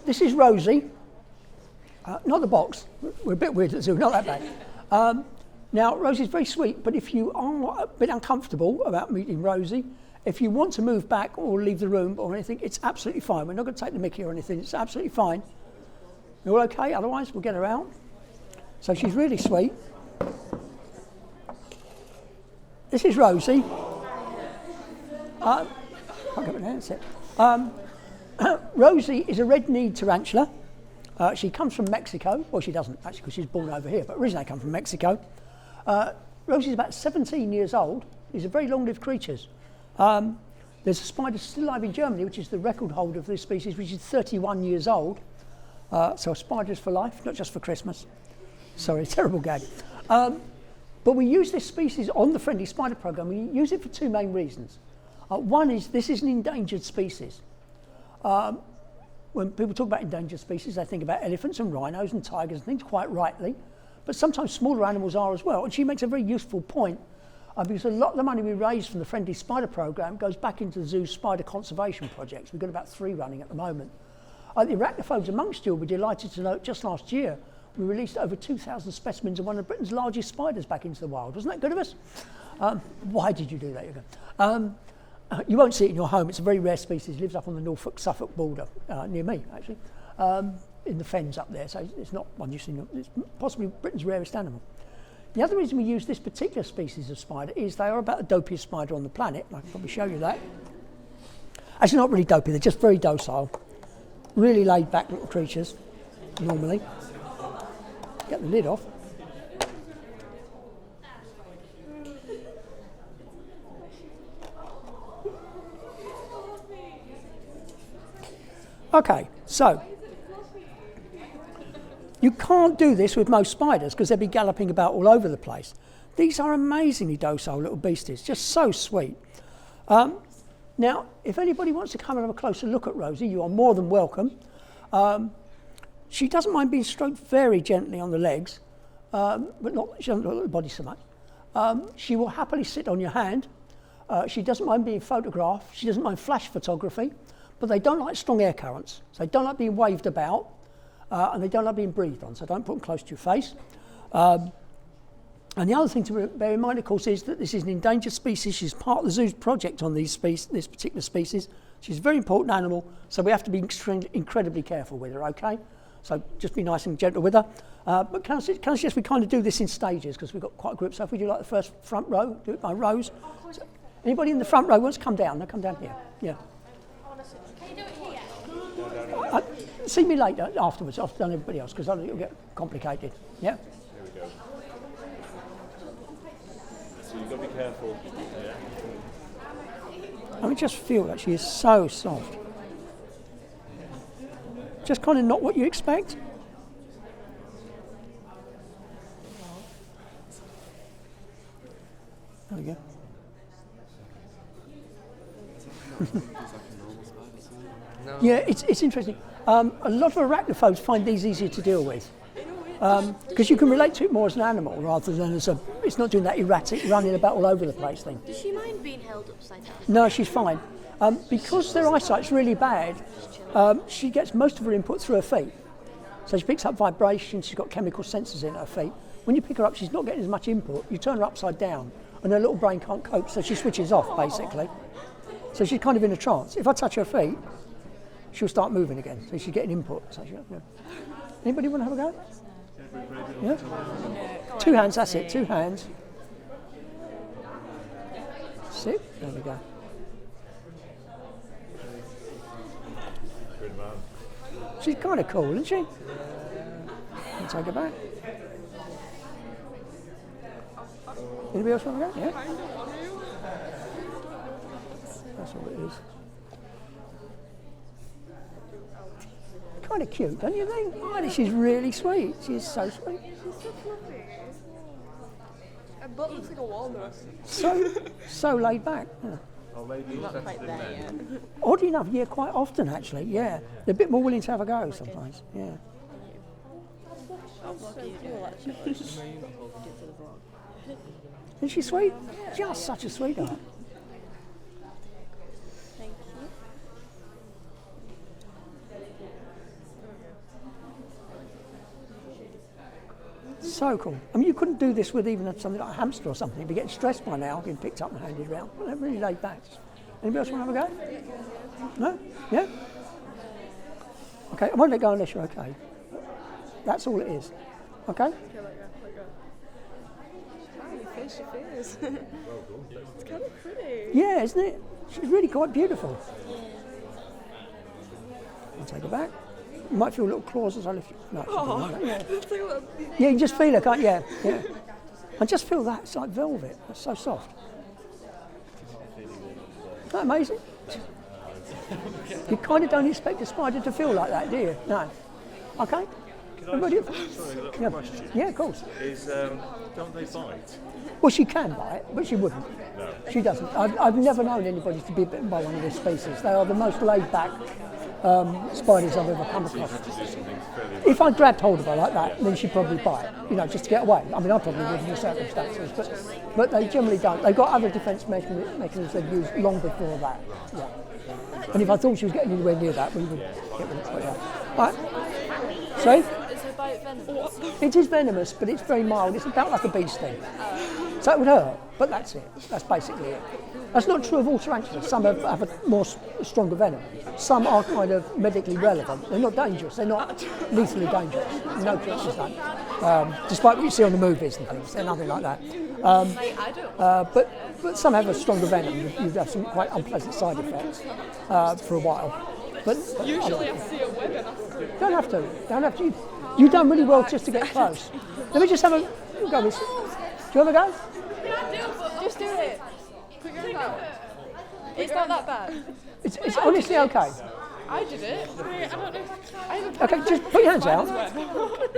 This is Rosie. Not the box. We're a bit weird at the zoo, not that bad. Now, Rosie's very sweet, but if you are a bit uncomfortable about meeting Rosie, if you want to move back or leave the room or anything, it's absolutely fine. We're not going to take the mickey or anything. It's absolutely fine. You're all okay? Otherwise, we'll get her out. So she's really sweet. This is Rosie. I'll get my hands set. Rosie is a red-kneed tarantula. She comes from Mexico. Well, she doesn't, actually, because she's born over here, but originally they come from Mexico. Rosie's about 17 years old. These are very long-lived creatures. There's a spider still alive in Germany, which is the record holder of this species, which is 31 years old. So a spider is for life, not just for Christmas. Sorry, terrible gag. But we use this species on the Friendly Spider Program. We use it for two main reasons. One is this is an endangered species. When people talk about endangered species, they think about elephants and rhinos and tigers and things, quite rightly. But sometimes smaller animals are as well. And she makes a very useful point, because a lot of the money we raise from the Friendly Spider Program goes back into the zoo's spider conservation projects. We've got about 3 running at the moment. The arachnophobes amongst you will be delighted to note just last year we released over 2,000 specimens of one of Britain's largest spiders back into the wild. Wasn't that good of us? Why did you do that? You won't see it in your home. It's a very rare species. It lives up on the Norfolk-Suffolk border, near me, actually, in the fens up there. So it's not one you've seen. It's possibly Britain's rarest animal. The other reason we use this particular species of spider is they are about the dopiest spider on the planet. I can probably show you that. Actually, not really dopey. They're just very docile. Really laid-back little creatures, normally. Get the lid off. Okay, so you can't do this with most spiders because they'll be galloping about all over the place. These are amazingly docile little beasties, just so sweet. Now, if anybody wants to come and have a closer look at Rosie, you are more than welcome. She doesn't mind being stroked very gently on the legs, but she doesn't look at the body so much. She will happily sit on your hand. She doesn't mind being photographed. She doesn't mind flash photography, but they don't like strong air currents. So they don't like being waved about, and they don't like being breathed on, so don't put them close to your face. And the other thing to bear in mind, of course, is that this is an endangered species. She's part of the zoo's project on this particular species. She's a very important animal, so we have to be incredibly careful with her, okay? So just be nice and gentle with her. But can I suggest we kind of do this in stages, because we've got quite a group. So if we do like the first front row, do it by rows. So anybody in the front row wants to come down? They'll come down here. Yeah. Can you do it here? See me later, afterwards, after done everybody else, because it'll get complicated. Yeah? There we go. So you've got to be careful. Yeah. I mean, just feel that she is so soft. Just kind of not what you expect. There we go. Yeah, it's interesting. A lot of arachnophobes find these easier to deal with. Because you can relate to it more as an animal rather than as it's not doing that erratic running about all over the place thing. Does she mind being held upside down? No, she's fine. Because their eyesight's really bad, she gets most of her input through her feet. So she picks up vibrations, she's got chemical sensors in her feet. When you pick her up, she's not getting as much input. You turn her upside down and her little brain can't cope, so she switches off basically. So she's kind of in a trance. If I touch her feet, she'll start moving again. So she's getting input. So yeah. Anybody want to have a go? Yeah? 2 hands, that's it, 2 hands. Sit, there we go. Good man. She's kind of cool, isn't she? I'll take her back. Anybody else want to go? Yeah? That's all it is. Kind of cute, don't you think? Oh, she's really sweet. She's so sweet. She's so fluffy. Her butt looks like a walnut. So laid back. Yeah. Oh, maybe not quite there yet. Oddly enough, yeah, quite often actually. Yeah, they're a bit more willing to have a go sometimes. Yeah. Isn't she sweet? Just such a sweetheart. Thank you. So cool. I mean, you couldn't do this with even something like a hamster or something. You'd be getting stressed by now, being picked up and handed around. But they're really laid back. Anybody else want to have a go? No? Yeah? Okay, I won't let go unless you're okay. That's all it is. Okay? Face your fears. It's kind of pretty. Yeah, isn't it? She's really quite beautiful. I'll take her back. You might feel little claws as I lift you. No, like that, yeah. Yeah, you can just feel it, can't you? Yeah, yeah. I just feel that. It's like velvet. It's so soft. Isn't that amazing? You kind of don't expect a spider to feel like that, do you? No. Okay? Everybody? Sorry, a question. Yeah, of course. Is, don't they bite? Well, she can bite, but she wouldn't. No. She doesn't. I've never known anybody to be bitten by one of this species. They are the most laid-back spiders I've ever come across. If I grabbed hold of her like that, then she'd probably bite, just to get away. I mean, I probably would in the circumstances, but they generally don't. They've got other defence mechanisms they've used long before that. Yeah. And if I thought she was getting anywhere near that, we would get rid of it. Right. Sorry? Is her bite venomous? It is venomous, but it's very mild. It's about like a bee sting. So it would hurt, but that's it. That's basically it. That's not true of all tarantulas. Some have a more stronger venom. Some are kind of medically relevant. They're not dangerous. They're not lethally dangerous. No creatures don't. Despite what you see on the movies and things, they're nothing like that. But some have a stronger venom. You have some quite unpleasant side effects for a while. But Usually I see a web and I don't have to. Don't have to. You've done really well just to get close. Let me just have a go. Do you have a go? just do it. Put your hand out. It's not that bad. It's honestly okay. I did it. I don't know if I can. Okay, just put your hands out.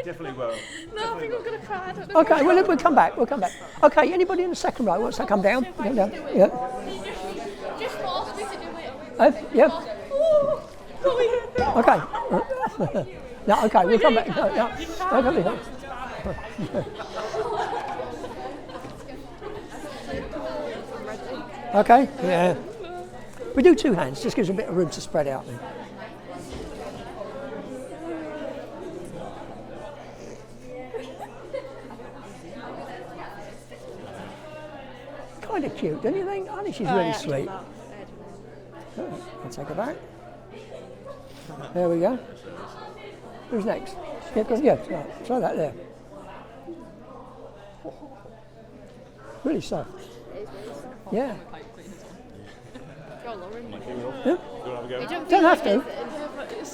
Definitely will. No, I think I'm going to cry. I don't know. Okay, well, we'll come back. We'll come back. Okay, anybody in the second row wants to come down? Come down. Yeah. Just force me to do it. Yeah. Okay. No, okay, we'll come back. No, come back. Okay, yeah. We do two hands, just gives a bit of room to spread out then. Kind of cute, don't you think? I think she's really sweet. I'll take her back. There we go. Who's next? Yeah, try that there. Really soft. Yeah. Go on, Lauren. Yeah? You want to have a go? Don't have to.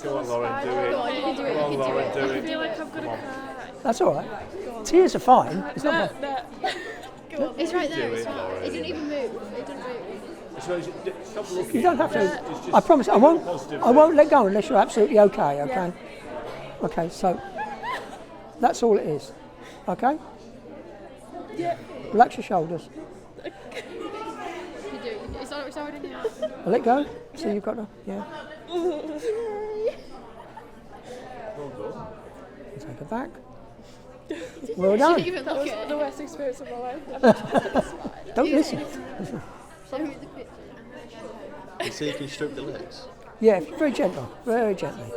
Go on, Lauren, do it. Go on, you can do it. Go on, Lauren, do I it. feel like I'm going to cry. That's all right. Tears are fine. It's not bad. It's right there. Do It's it, right. Lauren. It didn't even move. It didn't move. So, stop looking. You don't have to. It's just I promise. I won't positive. let go unless you're absolutely okay. Okay. Okay. So that's all it is. Okay. Yeah. Relax your shoulders. You do. It's already in your I'll let go. So you've got to. Yeah. Take it back. Well done. even That look was at the it. worst experience of my life. Don't listen. Show me the picture. You see, you can stroke the legs. Yeah, very gentle. Very gently.